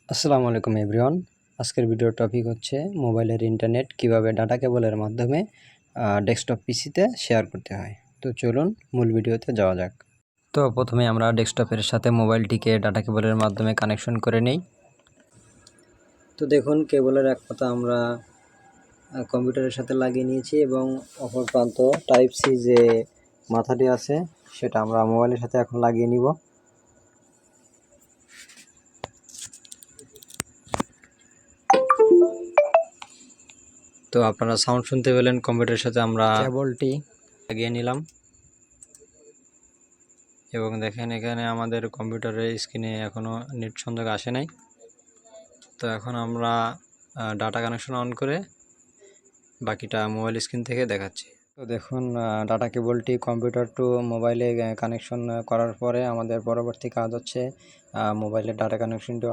আসসালামু আলাইকুম এভরিওয়ান। আজকের ভিডিওর টপিক হচ্ছে মোবাইলের ইন্টারনেট কিভাবে ডাটা কেবলের মাধ্যমে ডেস্কটপ পিসিতে শেয়ার করতে হয়। তো চলুন মূল ভিডিওতে যাওয়া যাক। তো প্রথমে আমরা ডেস্কটপের সাথে মোবাইলটিকে ডাটা কেবলের মাধ্যমে কানেকশন করে নেই। তো দেখুন কেবলের এক পাতা আমরা কম্পিউটারের সাথে লাগিয়ে নিয়েছি এবং অপর প্রান্ত টাইপ সি যে মাথাটি আছে সেটা আমরা মোবাইলের সাথে এখন লাগিয়ে নিব। তো আপনারা সাউন্ড শুনতে পেলেন, কম্পিউটারের সাথে আমরা কেবলটি লাগিয়ে নিলাম এবং দেখেন এখানে আমাদের কম্পিউটারের স্ক্রিনে এখনও নেট সংযোগ আসে নাই। তো এখন আমরা ডাটা কানেকশন অন করে বাকিটা মোবাইল স্ক্রিন থেকে দেখাচ্ছি। তো দেখুন ডাটা কেবলটি কম্পিউটার টু মোবাইলে কানেকশন করার পরে আমাদের পরবর্তী কাজ হচ্ছে মোবাইলের ডাটা কানেকশনটি